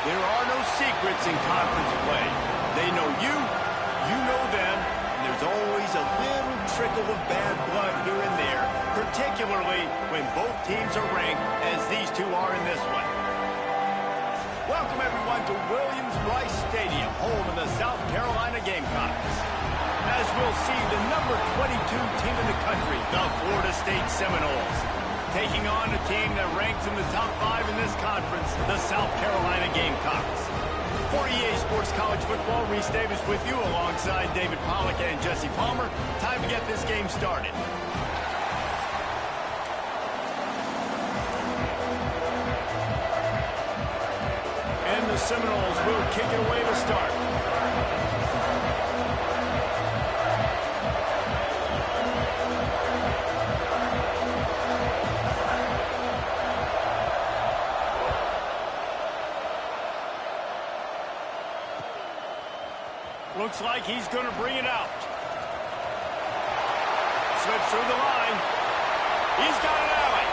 There are no secrets in conference play. They know you, you know them, and there's always a little trickle of bad blood here and there, particularly when both teams are ranked, as these two are in this one. Welcome, everyone, to Williams-Brice Stadium, home of the South Carolina Gamecocks. As we'll see, the number 22 team in the country, the Florida State Seminoles, taking on a team that ranks in the top 5 in this conference, the South Carolina Gamecocks. For EA Sports College Football, Reese Davis with you alongside David Pollack and Jesse Palmer. Time to get this game started. And the Seminoles will kick it away to start. Looks like he's going to bring it out. Slips through the line. He's got an alley.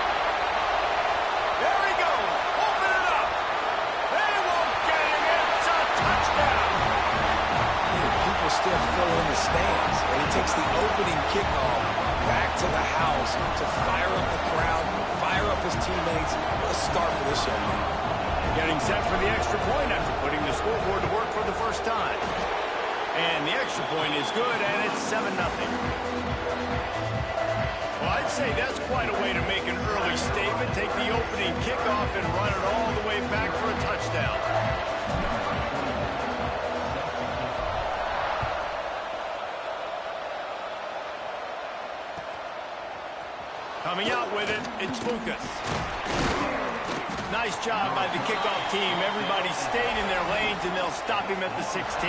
There he goes. Open it up. They won't get him. It's a touchdown. People still fill in the stands. And he takes the opening kickoff back to the house to fire up the crowd, fire up his teammates. What a start for this young man. Getting set for the extra point after putting the scoreboard to work for the first time. And the extra point is good, and it's 7-0. Well, I'd say that's quite a way to make an early statement. Take the opening kickoff and run it all the way back for a touchdown. Coming out with it, it's Lucas. Nice job by the kickoff team. Everybody stayed in their lanes, and they'll stop him at the 16.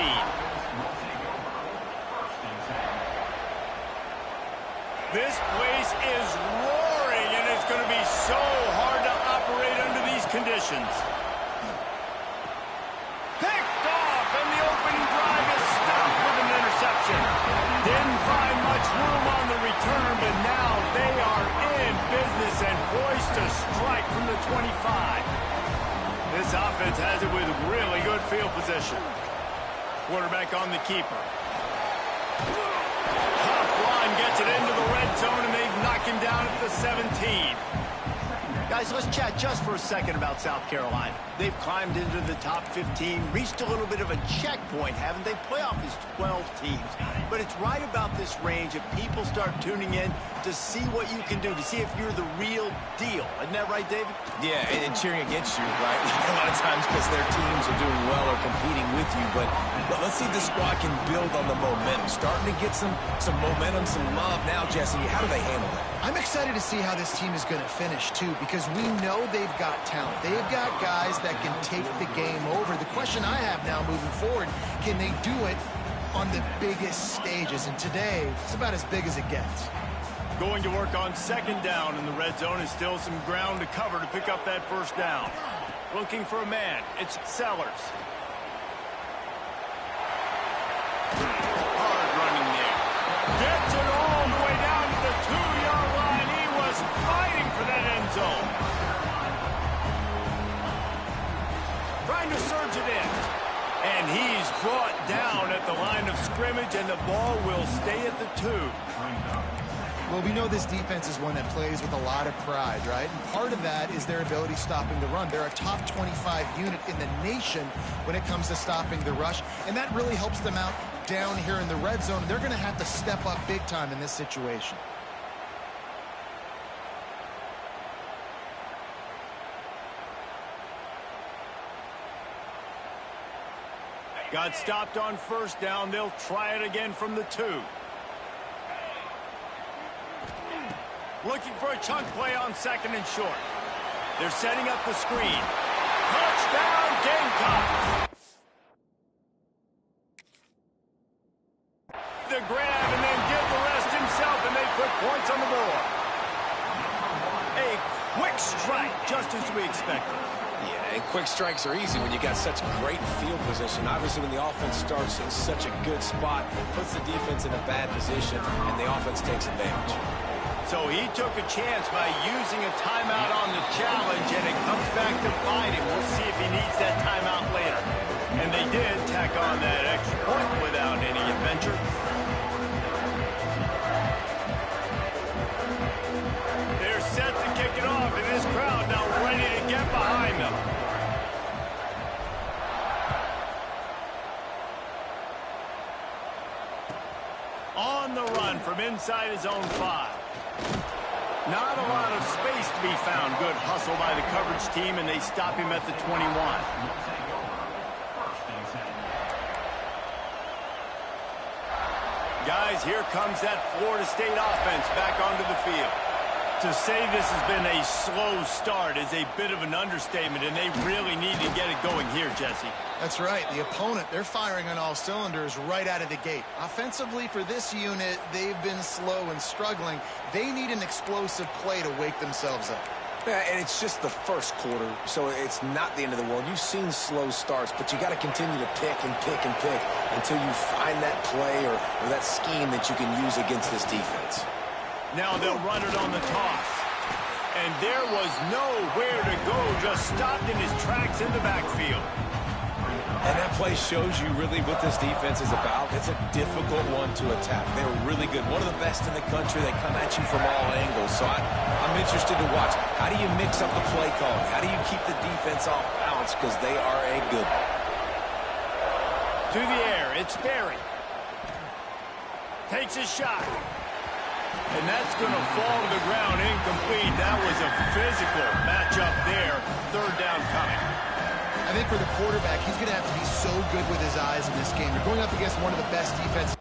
This place is roaring, and it's going to be so hard to operate under these conditions. Picked off, and the opening drive is stopped with an interception. Didn't find much room on the return, but now they are in business and poised to strike from the 25. This offense has it with really good field position. Quarterback on the keeper. Gets it into the red zone, and they knock him down at the 17. Guys, let's chat just for a second about South Carolina. They've climbed into the top 15, reached a little bit of a checkpoint, haven't they? Playoff is 12 teams. But it's right about this range that people start tuning in to see what you can do, to see if you're the real deal. Isn't that right, David? Yeah, and cheering against you, right? A lot of times because their teams are doing well or competing with you. But let's see if the squad can build on the momentum. Starting to get some momentum, some love now, Jesse. How do they handle that? I'm excited to see how this team is going to finish, too, because we know they've got talent. They've got guys that can take the game over. The question I have now moving forward, can they do it on the biggest stages? And today, it's about as big as it gets. Going to work on second down in the red zone, is still some ground to cover to pick up that first down. Looking for a man. It's Sellers. Hard running there. Gets it all the way down to the 2-yard line. He was fighting for that end zone. Trying to surge it in. And he's brought down at the line of scrimmage, and the ball will stay at the 2. Well, we know this defense is one that plays with a lot of pride, right? And part of that is their ability stopping the run. They're a top 25 unit in the nation when it comes to stopping the rush, and that really helps them out down here in the red zone. They're going to have to step up big time in this situation. Got stopped on first down. They'll try it again from the 2. Looking for a chunk play on 2nd and short. They're setting up the screen. Touchdown, Gamecock! The grab and then did the rest himself, and they put points on the board. A quick strike, just as we expected. Yeah, and quick strikes are easy when you got such great field position. Obviously, when the offense starts in such a good spot, puts the defense in a bad position, and the offense takes advantage. So he took a chance by using a timeout on the challenge, and it comes back to bite him. We'll see if he needs that timeout later. And they did tack on that extra point without any adventure. They're set to kick it off, and this crowd now ready to get behind them. On the run from inside his own 5. Not a lot of space to be found. Good hustle by the coverage team, and they stop him at the 21. Guys, here comes that Florida State offense back onto the field. To say this has been a slow start is a bit of an understatement, and they really need to get it going here, Jesse. That's right. The opponent, they're firing on all cylinders right out of the gate. Offensively, for this unit, they've been slow and struggling. They need an explosive play to wake themselves up. Yeah, and it's just the first quarter, so it's not the end of the world. You've seen slow starts, but you got to continue to pick and pick and pick until you find that play or that scheme that you can use against this defense. Now they'll run it on the toss. And there was nowhere to go, just stopped in his tracks in the backfield. And that play shows you really what this defense is about. It's a difficult one to attack. They're really good. One of the best in the country. They come at you from all angles. So I'm interested to watch. How do you mix up the play calling? How do you keep the defense off balance? Because they are a good one. To the air, it's Barry. Takes a shot. And that's going to fall to the ground incomplete. That was a physical matchup there. 3rd down coming. I think for the quarterback, he's going to have to be so good with his eyes in this game. They're going up against one of the best defenses.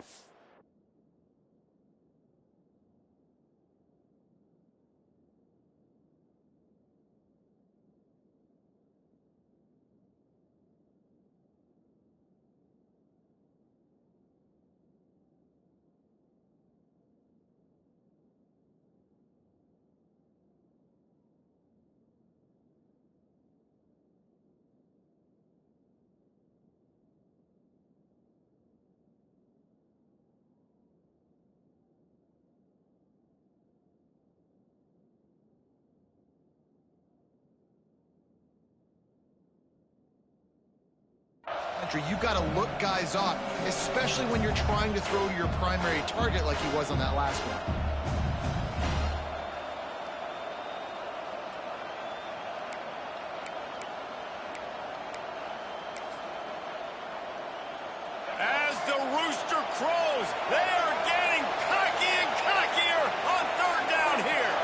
You've got to look guys off, especially when you're trying to throw to your primary target like he was on that last one. As the rooster crows, they are getting cocky and cockier on 3rd down here.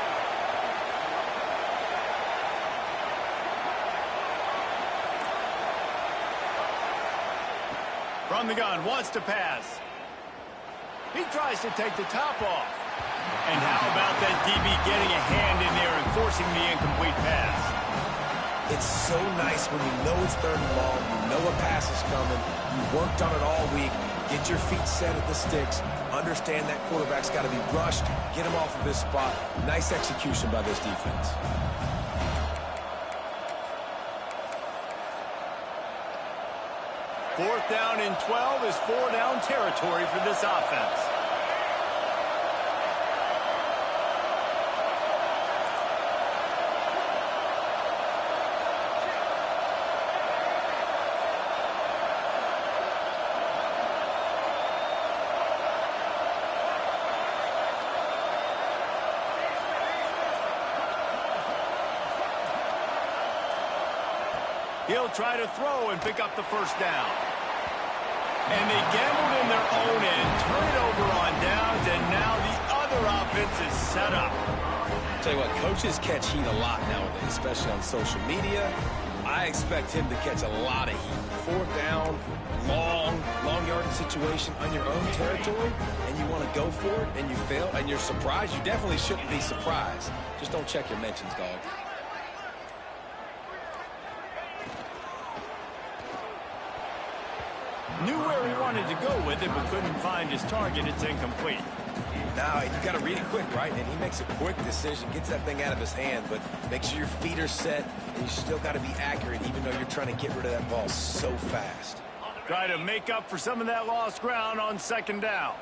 From the gun, wants to pass. He tries to take the top off. And how about that DB getting a hand in there and forcing the incomplete pass? It's so nice when you know it's 3rd and long, you know a pass is coming, you worked on it all week, get your feet set at the sticks, understand that quarterback's got to be rushed, get him off of his spot. Nice execution by this defense. 4th down and 12 is 4-down territory for this offense. He'll try to throw and pick up the 1st down. And they gambled in their own end, turn it over on downs, and now the other offense is set up. Tell you what, coaches catch heat a lot nowadays, especially on social media. I expect him to catch a lot of heat. 4th down, long yardage situation on your own territory, and you want to go for it, and you fail, and you're surprised. You definitely shouldn't be surprised. Just don't check your mentions, dog. Knew where he wanted to go with it, but couldn't find his target. It's incomplete. Now, you got to read it quick, right? And he makes a quick decision, gets that thing out of his hand, but make sure your feet are set, and you still got to be accurate, even though you're trying to get rid of that ball so fast. Try to make up for some of that lost ground on 2nd down.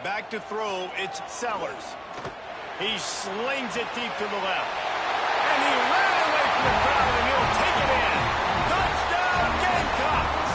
Back to throw, it's Sellers. He slings it deep to the left. And he ran away from the crowd, and he'll take it in. Touchdown, Gamecocks!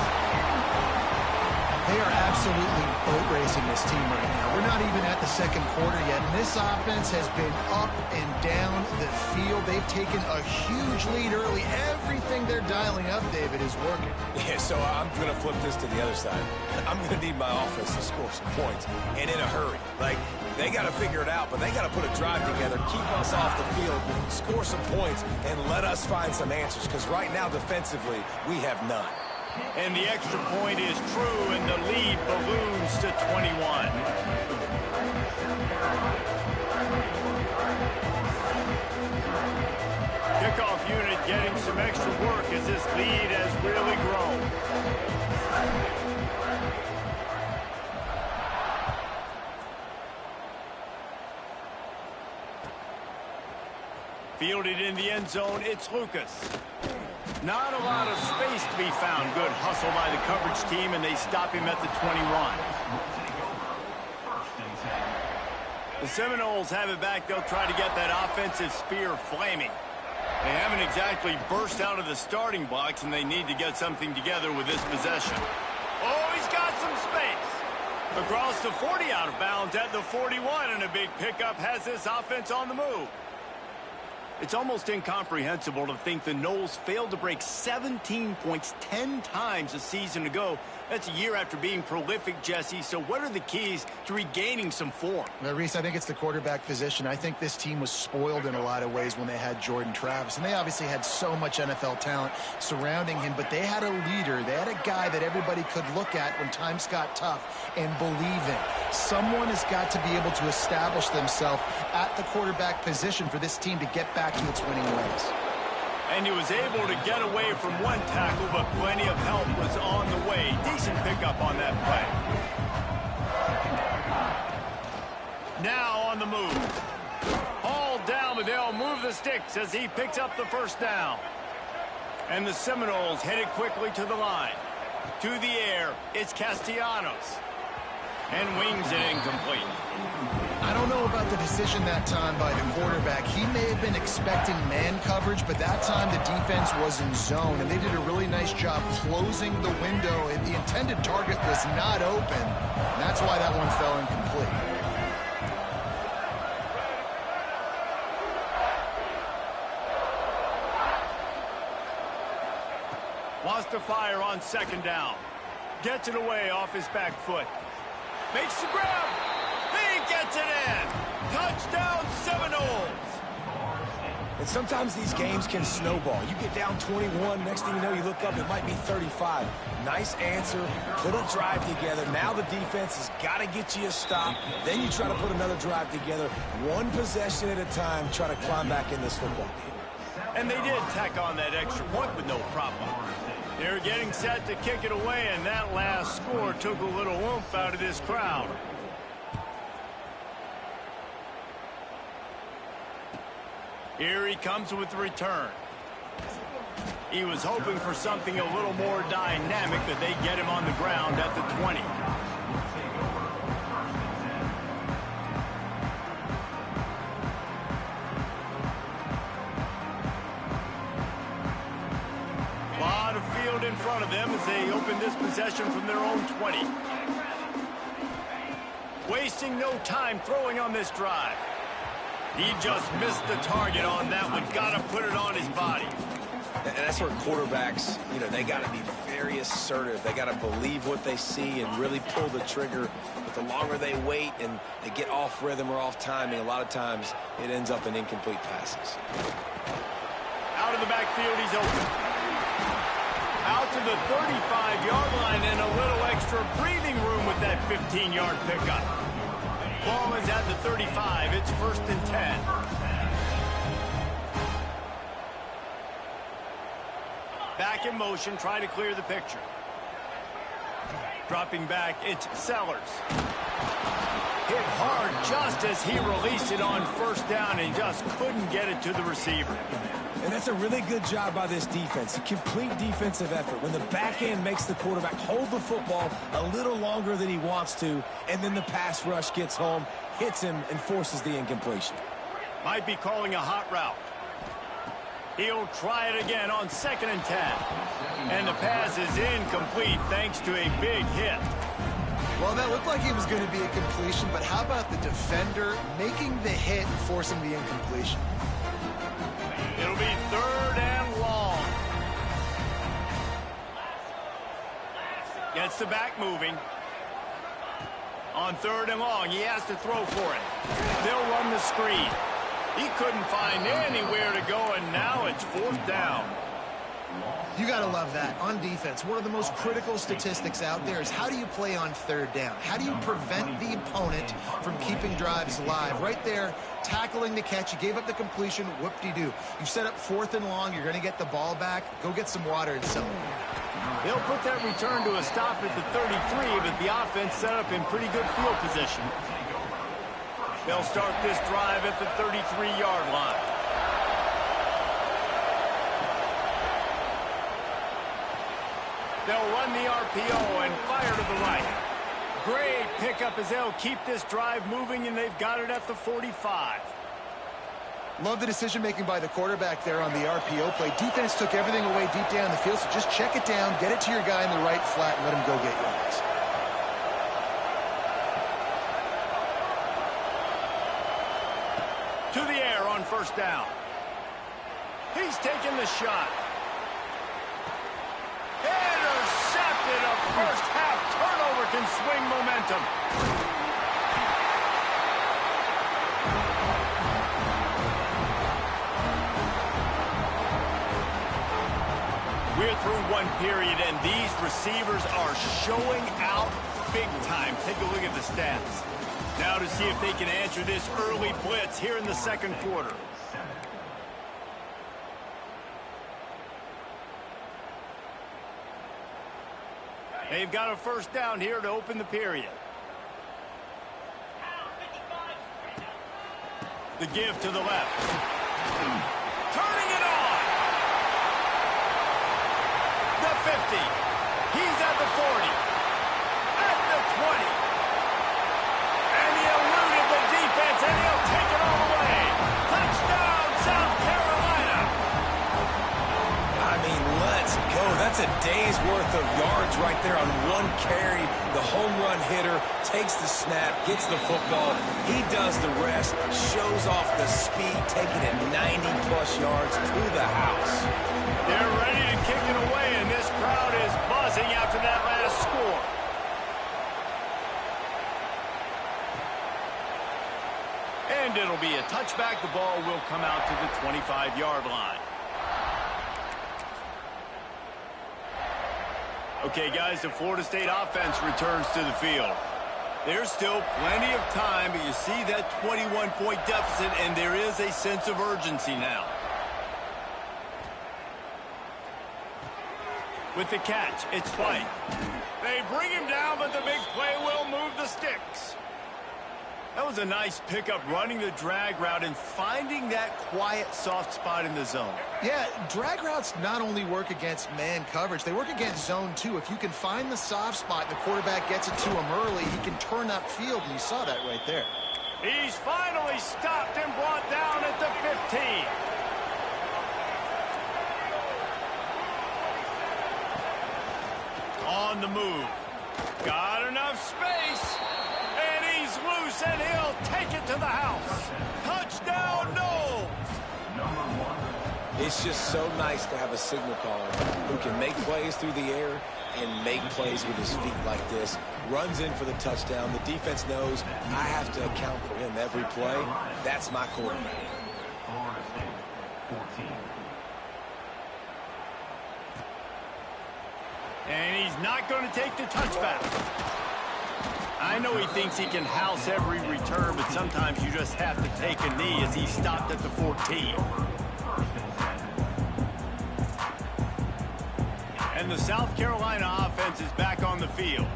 They are absolutely boat racing this team right now. We're not even at the 2nd quarter yet, and this offense has been up and down the field. They've taken a huge lead early. Everything they're dialing up, David, is working. Yeah, so I'm going to flip this to the other side. I'm going to need my offense to score some points, and in a hurry. Like, they got to figure it out, but they got to put a drive together, keep us off the field, score some points, and let us find some answers, because right now, defensively, we have none. And the extra point is true, and the lead balloons to 21. Kickoff unit getting some extra work as this lead has really grown. Fielded in the end zone, it's Lucas. Not a lot of space to be found. Good hustle by the coverage team, and they stop him at the 21. The Seminoles have it back. They'll try to get that offensive spear flaming. They haven't exactly burst out of the starting blocks, and they need to get something together with this possession. Oh, he's got some space. Across the 40, out of bounds at the 41, and a big pickup has this offense on the move. It's almost incomprehensible to think the Noles failed to break 17 points 10 times a season ago. That's a year after being prolific, Jesse. So what are the keys to regaining some form? Well, Reese, I think it's the quarterback position. I think this team was spoiled in a lot of ways when they had Jordan Travis. And they obviously had so much NFL talent surrounding him. But they had a leader. They had a guy that everybody could look at when times got tough and believe in. Someone has got to be able to establish themselves at the quarterback position for this team to get back to its winning ways. And he was able to get away from one tackle, but plenty of help was on the way. Decent pickup on that play. Now on the move. Hauled down, but they'll move the sticks as he picks up the 1st down. And the Seminoles headed quickly to the line. To the air, it's Castellanos. And wings it incomplete. I don't know about the decision that time by the quarterback. He may have been expecting man coverage, but that time the defense was in zone, and they did a really nice job closing the window, and the intended target was not open. And that's why that one fell incomplete. Wants to fire on 2nd down. Gets it away off his back foot. Makes the grab. He gets it in. Touchdown, Seminoles. And sometimes these games can snowball. You get down 21, next thing you know, you look up, it might be 35. Nice answer, put a drive together. Now the defense has got to get you a stop. Then you try to put another drive together. One possession at a time, try to climb back in this football game. And they did tack on that extra point with no problem. They're getting set to kick it away, and that last score took a little oomph out of this crowd. Here he comes with the return. He was hoping for something a little more dynamic, that they get him on the ground at the 20. A lot of field in front of them as they open this possession from their own 20. Wasting no time throwing on this drive. He just missed the target on that one. Got to put it on his body. And that's where quarterbacks, they got to be very assertive. They got to believe what they see and really pull the trigger. But the longer they wait and they get off rhythm or off timing, a lot of times it ends up in incomplete passes. Out of the backfield, he's open. Out to the 35-yard line and a little extra breathing room with that 15-yard pickup. Ball is at the 35. It's 1st and 10. Back in motion, try to clear the picture. Dropping back, it's Sellers. Hit hard just as he released it on 1st down and just couldn't get it to the receiver. And that's a really good job by this defense, a complete defensive effort. When the back end makes the quarterback hold the football a little longer than he wants to, and then the pass rush gets home, hits him, and forces the incompletion. Might be calling a hot route. He'll try it again on 2nd and 10. And the pass is incomplete thanks to a big hit. Well, that looked like it was going to be a completion, but how about the defender making the hit and forcing the incompletion? It'll be 3rd and long. Gets the back moving. On 3rd and long, he has to throw for it. They'll run the screen. He couldn't find anywhere to go, and now it's 4th down. You got to love that. On defense, one of the most critical statistics out there is how do you play on 3rd down? How do you prevent the opponent from keeping drives alive? Right there, tackling the catch. You gave up the completion. Whoop-de-doo. You set up 4th and long. You're going to get the ball back. Go get some water and celebrate. They'll put that return to a stop at the 33, but the offense set up in pretty good field position. They'll start this drive at the 33-yard line. They'll run the RPO and fire to the right. Great pickup as they'll keep this drive moving, and they've got it at the 45. Love the decision-making by the quarterback there on the RPO play. Defense took everything away deep down the field, so just check it down, get it to your guy in the right flat, and let him go get yards. To the air on 1st down. He's taking the shot. Intercepted. A first-half turnover can swing momentum. We're through one period, and these receivers are showing out big time. Take a look at the stats. Now to see if they can answer this early blitz here in the 2nd quarter. They've got a 1st down here to open the period. The give to the left. Turning it on. The 50. He's at the 40. At the 20. And he eluded the defense, and he'll take it all the way. Touchdown, South Carolina. I mean, let's go. That's a day's worth of yards right there on one carry. The home run hitter takes the snap, gets the football. He does the rest, shows off the speed, taking it 90-plus yards to the house. They're ready to kick it away, and this crowd is buzzing after that last score. And it'll be a touchback. The ball will come out to the 25-yard line. Okay, guys, the Florida State offense returns to the field. There's still plenty of time, but you see that 21-point deficit, and there is a sense of urgency now. With the catch, it's White. They bring him down, but the big play will move the sticks. That was a nice pickup, running the drag route and finding that quiet, soft spot in the zone. Yeah, drag routes not only work against man coverage, they work against zone too. If you can find the soft spot and the quarterback gets it to him early, he can turn upfield, and you saw that right there. He's finally stopped and brought down at the 15. On the move. Got enough space. And he's loose, and he'll take it to the house. Touchdown, no! It's just so nice to have a signal caller who can make plays through the air and make plays with his feet like this. Runs in for the touchdown. The defense knows I have to account for him every play. That's my quarterback. And he's not going to take the touchback. I know he thinks he can house every return, but sometimes you just have to take a knee as he stopped at the 14. And the South Carolina offense is back on the field.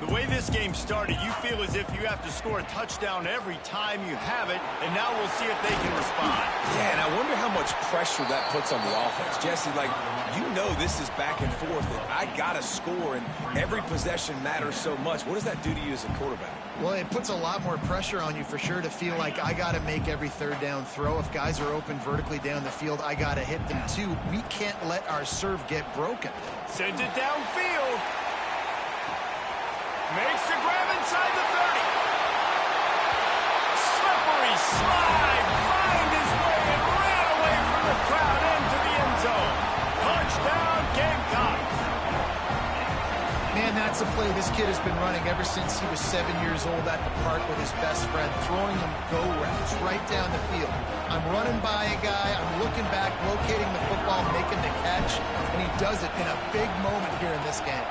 The way this game started, you feel as if you have to score a touchdown every time you have it, and now we'll see if they can respond. Yeah, and I wonder how much pressure that puts on the offense. Jesse, like, you know this is back and forth, and I got to score, and every possession matters so much. What does that do to you as a quarterback? Well, it puts a lot more pressure on you for sure to feel like I got to make every third down throw. If guys are open vertically down the field, I got to hit them too. We can't let our serve get broken. Sends it downfield. Makes the grab inside the 30. Slippery slide. Find his way and ran away from the crowd into the end zone. Touchdown, Gamecocks. Man, that's a play this kid has been running ever since he was 7 years old at the park with his best friend, throwing him go routes right down the field. I'm running by a guy, I'm looking back, locating the football, making the catch, and he does it in a big moment here in this game.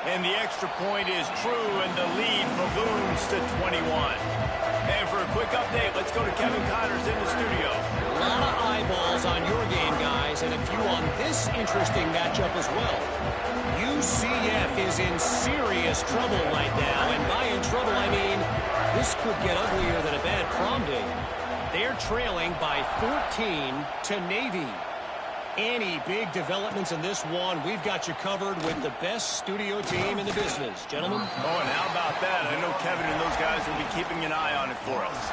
And the extra point is true, and the lead balloons to 21. And for a quick update, let's go to Kevin Connors in the studio. A lot of eyeballs on your game, guys, and a few on this interesting matchup as well. UCF is in serious trouble right now, and by in trouble, I mean this could get uglier than a bad prom date. They're trailing by 14 to Navy. Any big developments in this one, we've got you covered with the best studio team in the business. Gentlemen? Oh, and how about that? I know Kevin and those guys will be keeping an eye on it for us.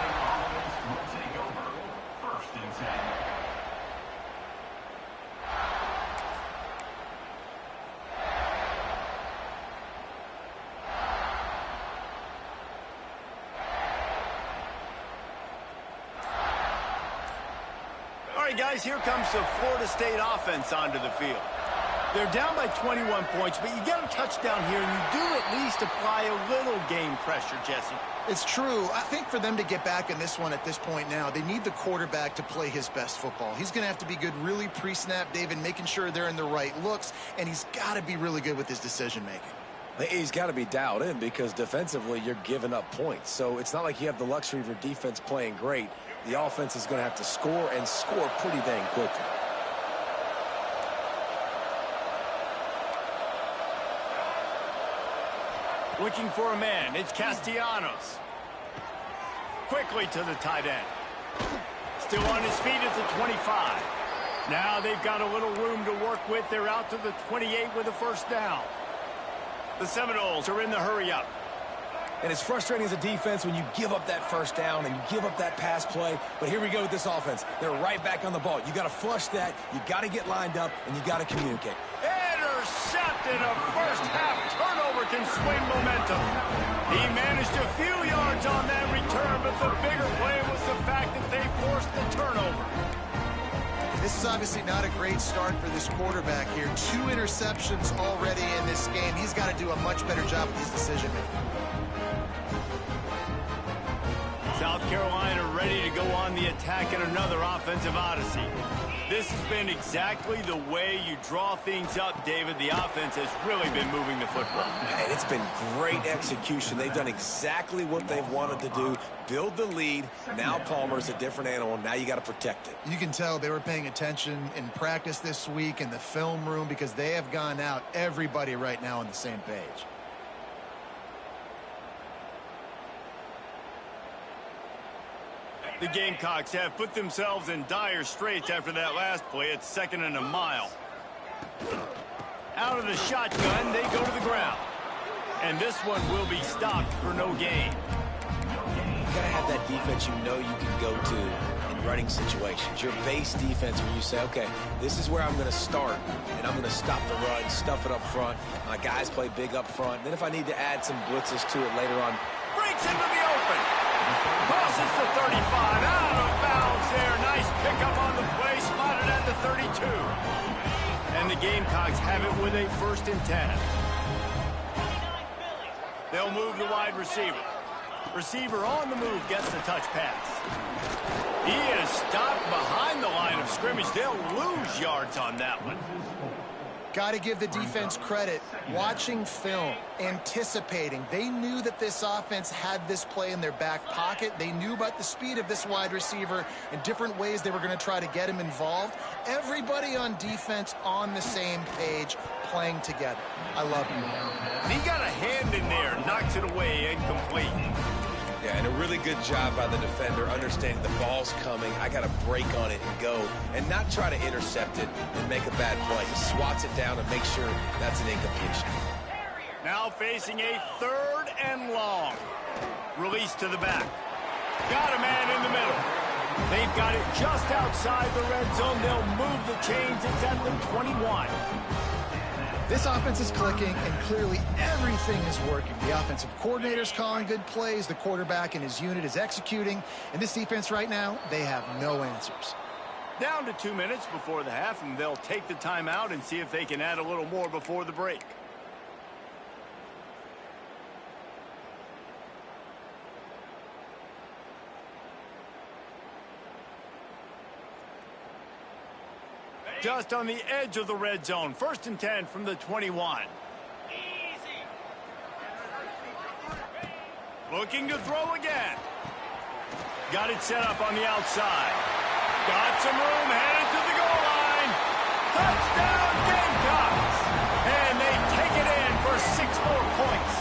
All right, guys, here comes the Florida State offense onto the field. They're down by 21 points, but you get a touchdown here, and you do at least apply a little game pressure, Jesse. It's true. I think for them to get back in this one at this point now, they need the quarterback to play his best football. He's going to have to be good really pre-snap, David, making sure they're in the right looks, and he's got to be really good with his decision-making. He's got to be dialed in because defensively you're giving up points. So it's not like you have the luxury of your defense playing great. The offense is going to have to score and score pretty dang quickly. Looking for a man. It's Castellanos. Quickly to the tight end. Still on his feet at the 25. Now they've got a little room to work with. They're out to the 28 with a first down. The Seminoles are in the hurry-up. And it's frustrating as a defense when you give up that first down and you give up that pass play. But here we go with this offense. They're right back on the ball. You got to flush that. You got to get lined up, and you got to communicate. Intercepted. A first-half turnover can swing momentum. He managed a few yards on that return, but the bigger play was the fact that they forced the turnover. This is obviously not a great start for this quarterback here. 2 interceptions already in this game. He's got to do a much better job with his decision-making. South Carolina ready to go on the attack in another offensive odyssey. This has been exactly the way you draw things up, David. The offense has really been moving the football. And it's been great execution. They've done exactly what they've wanted to do. Build the lead. Now Palmer's a different animal. Now you got to protect it. You can tell they were paying attention in practice this week in the film room because they have gone out, everybody right now on the same page. The Gamecocks have put themselves in dire straits after that last play. It's 2nd and a mile. Out of the shotgun, they go to the ground. And this one will be stopped for no gain. You got to have that defense you know you can go to in running situations. Your base defense where you say, okay, this is where I'm going to start, and I'm going to stop the run, stuff it up front. My guys play big up front. Then if I need to add some blitzes to it later on. Breaks into the open. Crosses the 35. Out of bounds there. Nice pickup on the play. Spotted at the 32. And the Gamecocks have it with a 1st and 10. They'll move the wide receiver. Receiver on the move gets the touch pass. He is stopped behind the line of scrimmage. They'll lose yards on that one. Got to give the defense credit. Watching film, anticipating. They knew that this offense had this play in their back pocket. They knew about the speed of this wide receiver and different ways they were going to try to get him involved. Everybody on defense on the same page, playing together. I love it. He got a hand in there, knocks it away, incomplete. Yeah, and a really good job by the defender understanding the ball's coming. I got to break on it and go, and not try to intercept it and make a bad play. He swats it down and makes sure that's an incompletion. Now facing a 3rd and long. Release to the back. Got a man in the middle. They've got it just outside the red zone. They'll move the chains. It's at the 21. This offense is clicking, and clearly everything is working. The offensive coordinator's calling good plays. The quarterback and his unit is executing. And this defense right now, they have no answers. Down to 2 minutes before the half, and they'll take the timeout and see if they can add a little more before the break. Just on the edge of the red zone. 1st and 10 from the 21. Looking to throw again. Got it set up on the outside. Got some room, headed to the goal line. Touchdown, Gamecocks! And they take it in for 6 more points.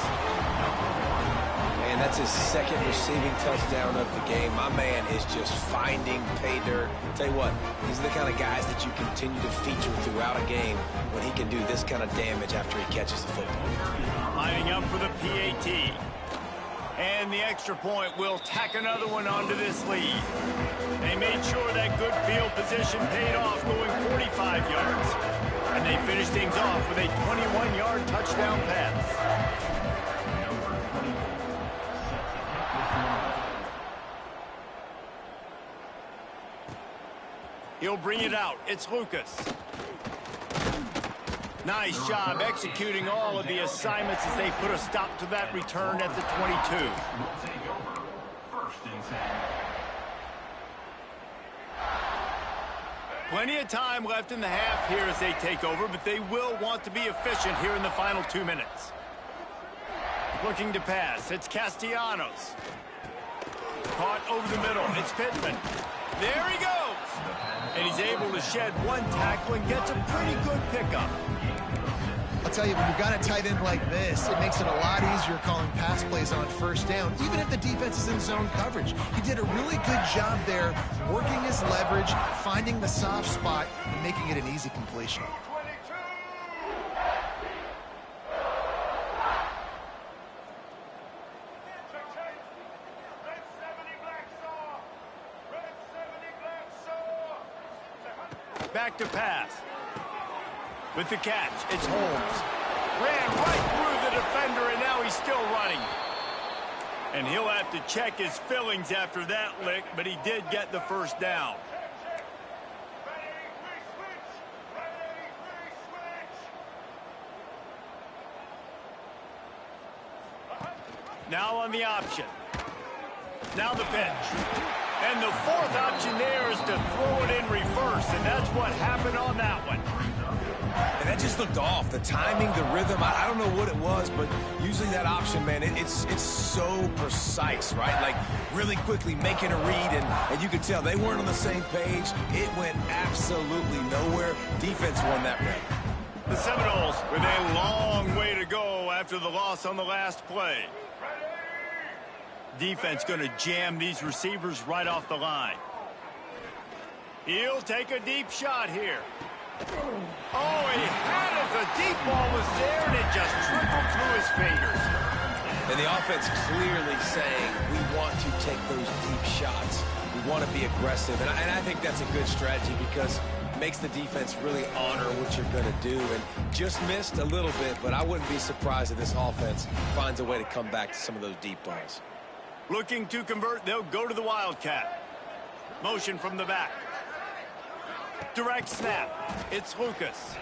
And that's his 2nd receiving touchdown of the game. My man is just finding pay dirt. Tell you what, these are the kind of guys that you continue to feature throughout a game when he can do this kind of damage after he catches the football. Lining up for the PAT. And the extra point will tack another one onto this lead. They made sure that good field position paid off, going 45 yards. And they finished things off with a 21-yard touchdown pass. He'll bring it out. It's Lucas. Nice job executing all of the assignments as they put a stop to that return at the 22. Plenty of time left in the half here as they take over, but they will want to be efficient here in the final 2 minutes. Looking to pass. It's Castellanos. Caught over the middle. It's Pittman. There he goes. And he's able to shed one tackle and gets a pretty good pickup. I'll tell you, when you've got a tight end like this, it makes it a lot easier calling pass plays on 1st down, even if the defense is in zone coverage. He did a really good job there, working his leverage, finding the soft spot, and making it an easy completion. Back to pass. With the catch, it's Holmes. Ran right through the defender, and now he's still running. And he'll have to check his fillings after that lick, but he did get the 1st down. Now on the option. Now the pitch. And the 4th option there is to throw it in reverse, and that's what happened on that one. And that just looked off. The timing, the rhythm, I don't know what it was, but usually that option, man, it's so precise, right? Like, really quickly making a read, and you could tell they weren't on the same page. It went absolutely nowhere. Defense won that round. The Seminoles with a long way to go after the loss on the last play. Defense going to jam these receivers right off the line. He'll take a deep shot here. Oh, he had it. The deep ball was there, and it just trickled through his fingers. And the offense clearly saying, we want to take those deep shots. We want to be aggressive. And I think that's a good strategy because it makes the defense really honor what you're going to do. And just missed a little bit, but I wouldn't be surprised if this offense finds a way to come back to some of those deep balls. Looking to convert, they'll go to the Wildcat. Motion from the back. Direct snap. It's Lucas.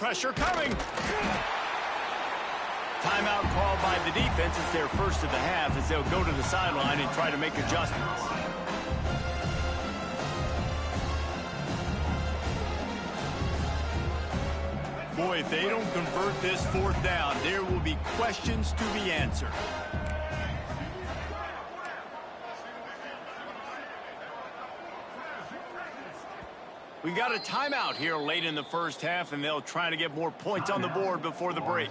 Pressure coming. Timeout called by the defense. It's their 1st of the half as they'll go to the sideline and try to make adjustments. Boy, if they don't convert this fourth down, there will be questions to be answered. We got a timeout here late in the first half, and they'll try to get more points on the board before the break.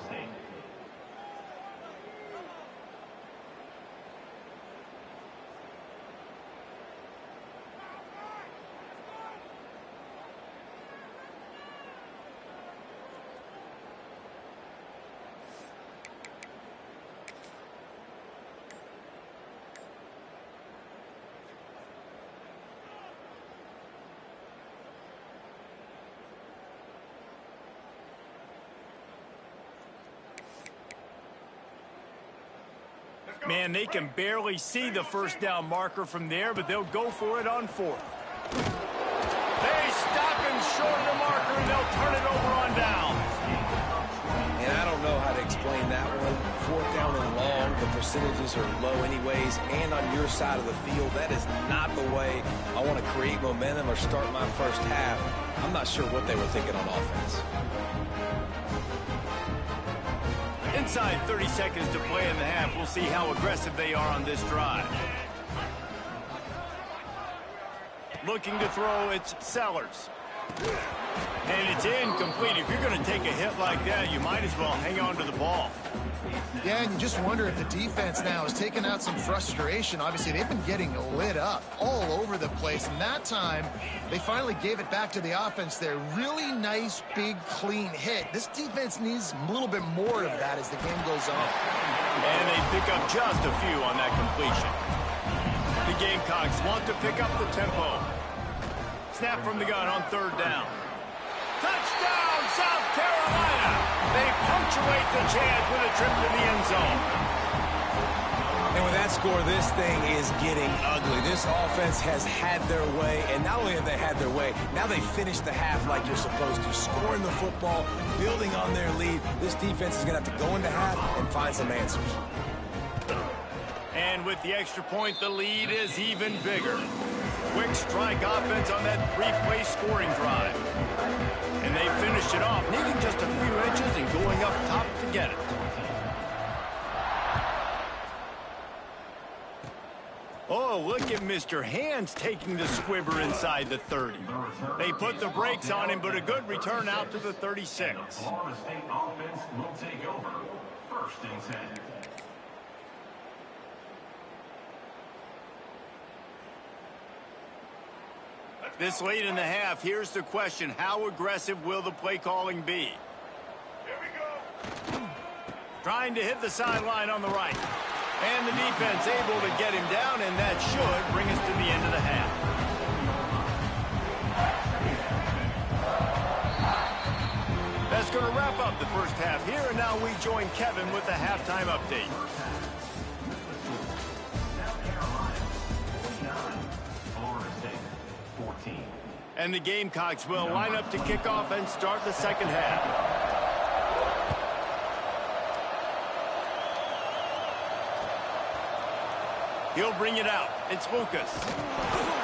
Man, they can barely see the first down marker from there, but they'll go for it on fourth. They stop him short of the marker, and they'll turn it over on downs. And I don't know how to explain that one. Fourth down and long, the percentages are low anyways, and on your side of the field, that is not the way I want to create momentum or start my first half. I'm not sure what they were thinking on offense. Inside 30 seconds to play in the half. We'll see how aggressive they are on this drive. Looking to throw, it's Sellers. And it's incomplete. If you're going to take a hit like that, you might as well hang on to the ball. Yeah, and you just wonder if the defense now has taken out some frustration. Obviously, they've been getting lit up all over the place. And that time, they finally gave it back to the offense there. Really nice, big, clean hit. This defense needs a little bit more of that as the game goes on. And they pick up just a few on that completion. The Gamecocks want to pick up the tempo. Snap from the gun on third down. Touchdown, South Carolina! They punctuate the chance with a trip to the end zone. And with that score, this thing is getting ugly. This offense has had their way, and not only have they had their way, now they finished the half like you're supposed to, scoring the football, building on their lead. This defense is going to have to go into half and find some answers. And with the extra point, the lead is even bigger. Quick strike offense on that three-play scoring drive. And they finished it off, needing just a few inches and going up top to get it. Oh, look at Mr. Hands taking the squibber inside the 30. They put the brakes on him, but a good return out to the 36. Florida State offense will take over. First and 10. This late in the half, here's the question. How aggressive will the play calling be? Here we go. Trying to hit the sideline on the right. And the defense able to get him down, and that should bring us to the end of the half. That's going to wrap up the first half here, and now we join Kevin with the halftime update. And the Gamecocks will line up to kick off and start the second half. He'll bring it out. It's Lucas.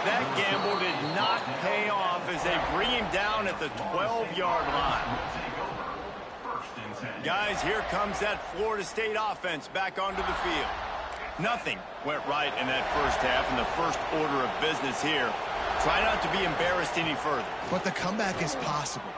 That gamble did not pay off as they bring him down at the 12-yard line. Guys, here comes that Florida State offense back onto the field. Nothing went right in that first half, and the first order of business here. Try not to be embarrassed any further. But the comeback is possible.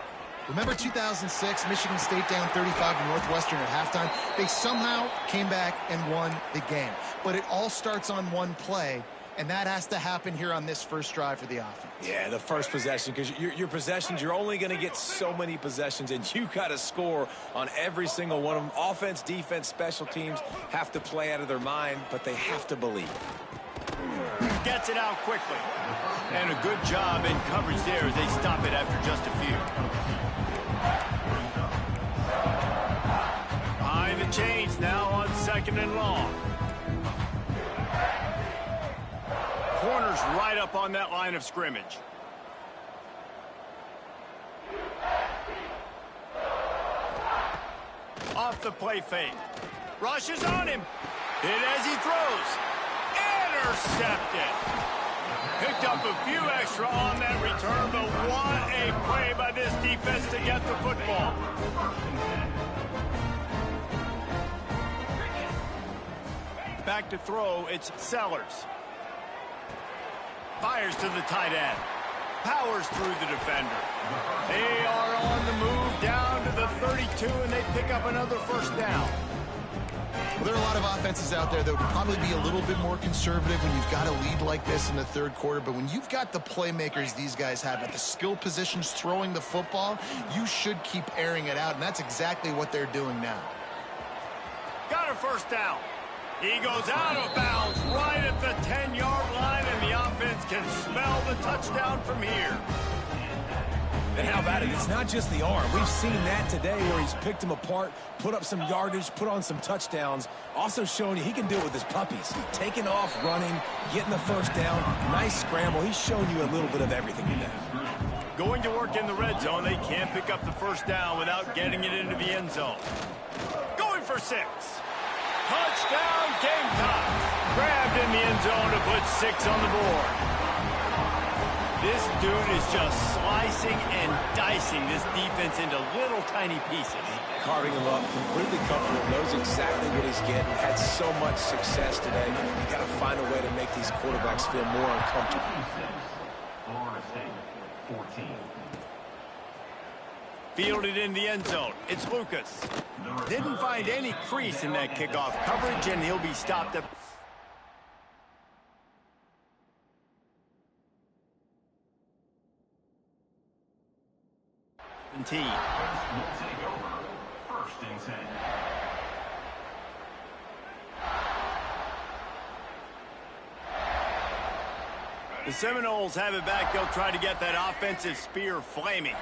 Remember 2006, Michigan State down 35 to Northwestern at halftime? They somehow came back and won the game. But it all starts on one play, and that has to happen here on this first drive for the offense. Yeah, the first possession, because your possessions, you're only going to get so many possessions, and you got to score on every single one of them. Offense, defense, special teams have to play out of their mind, but they have to believe. Gets it out quickly. And a good job in coverage there as they stop it after just a few. Behind the chains now on 2nd and long. Corners right up on that line of scrimmage. Off the play fake. Rushes on him. Hit as he throws. Intercepted. Picked up a few extra on that return, but what a play by this defense to get the football. Back to throw, it's Sellers. Fires to the tight end. Powers through the defender. They are on the move down to the 32, and they pick up another first down. Well, there are a lot of offenses out there that would probably be a little bit more conservative when you've got a lead like this in the third quarter. But when you've got the playmakers these guys have at the skill positions throwing the football, you should keep airing it out, and that's exactly what they're doing now. Got a first down. He goes out of bounds right at the 10-yard line, and the offense can smell the touchdown from here. And how about it? It's not just the arm. We've seen that today where he's picked them apart, put up some yardage, put on some touchdowns. Also showing you he can do it with his puppies. Taking off, running, getting the first down. Nice scramble. He's shown you a little bit of everything today. Going to work in the red zone. They can't pick up the first down without getting it into the end zone. Going for 6. Touchdown, Gamecocks. Grabbed in the end zone to put 6 on the board. This dude is just slicing and dicing this defense into little tiny pieces. Carving him up, completely comfortable, knows exactly what he's getting, had so much success today. You got to find a way to make these quarterbacks feel more uncomfortable. Florida State, 14. Fielded in the end zone. It's Lucas. Didn't find any crease in that kickoff coverage, and he'll be stopped up. Will take over. First and 10. The Seminoles have it back. They'll try to get that offensive spear flaming.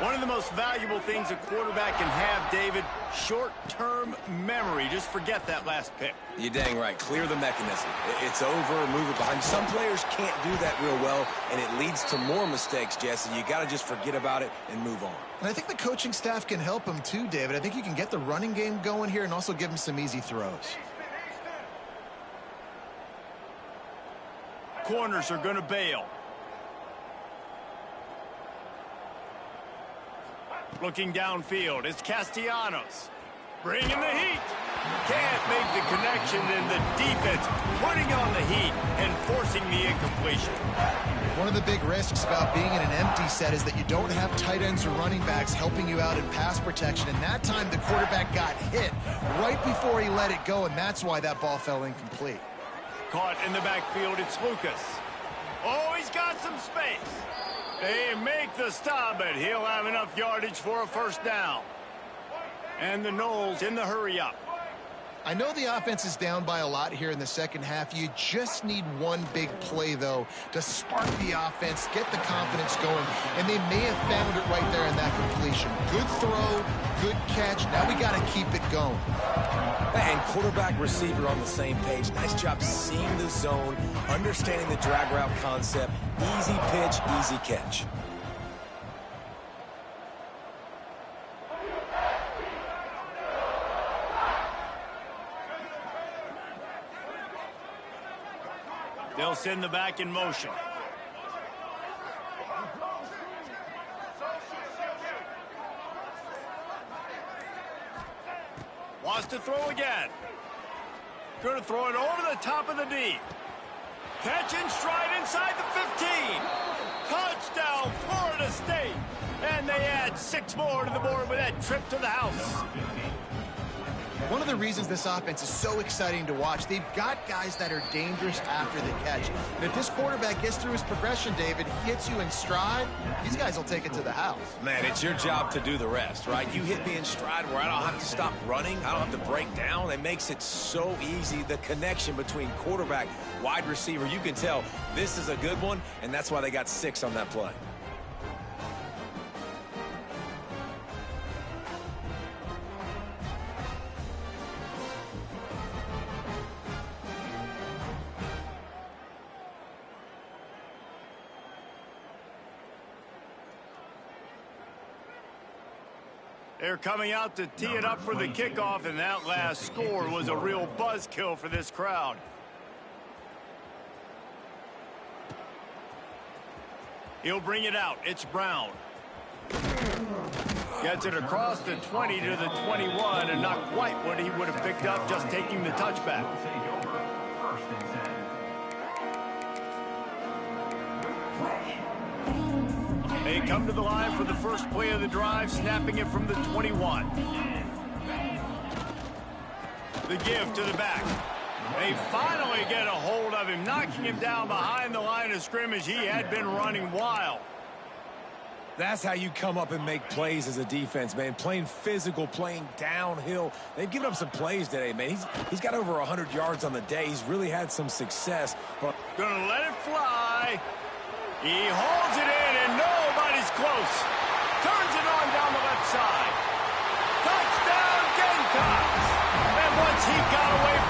One of the most valuable things a quarterback can have, David, short-term memory. Just forget that last pick. You're dang right. Clear the mechanism. It's over, move it behind. Some players can't do that real well, and it leads to more mistakes, Jesse. You got to just forget about it and move on. And I think the coaching staff can help him too, David. I think you can get the running game going here and also give him some easy throws. Corners are going to bail. Looking downfield, it's Castellanos. Bringing the heat. Can't make the connection, and the defense putting on the heat and forcing the incompletion. One of the big risks about being in an empty set is that you don't have tight ends or running backs helping you out in pass protection. And that time, the quarterback got hit right before he let it go, and that's why that ball fell incomplete. Caught in the backfield, it's Lucas. Oh, he's got some space. They make the stop, but he'll have enough yardage for a first down. And the Noles in the hurry-up. I know the offense is down by a lot here in the second half. You just need one big play, though, to spark the offense, get the confidence going, and they may have found it right there in that completion. Good throw, good catch. Now we got to keep it going. And quarterback receiver on the same page. Nice job seeing the zone, understanding the drag route concept. Easy pitch, easy catch. They'll send the back in motion. Wants to throw again. Going to throw it over the top of the D. Catch and stride inside the 15. Touchdown, Florida State. And they add 6 more to the board with that trip to the house. One of the reasons this offense is so exciting to watch, they've got guys that are dangerous after the catch. And if this quarterback gets through his progression, David, hits you in stride, these guys will take it to the house. Man, it's your job to do the rest, right? You hit me in stride where I don't have to stop running. I don't have to break down. It makes it so easy. The connection between quarterback, wide receiver, you can tell this is a good one, and that's why they got 6 on that play. They're coming out to tee it up for the kickoff, and that last score was a real buzzkill for this crowd. He'll bring it out. It's Brown. Gets it across the 20 to the 21, and not quite what he would have picked up just taking the touchback. Will take over. First and 10. They come to the line for the first play of the drive, snapping it from the 21. The give to the back. They finally get a hold of him, knocking him down behind the line of scrimmage. He had been running wild. That's how you come up and make plays as a defense, man. Playing physical, playing downhill. They've given up some plays today, man. He's got over 100 yards on the day. He's really had some success. But Gonna let it fly. He holds it in, and nobody's close. Turns it on down the left side. Touchdown, Gamecocks! And once he got away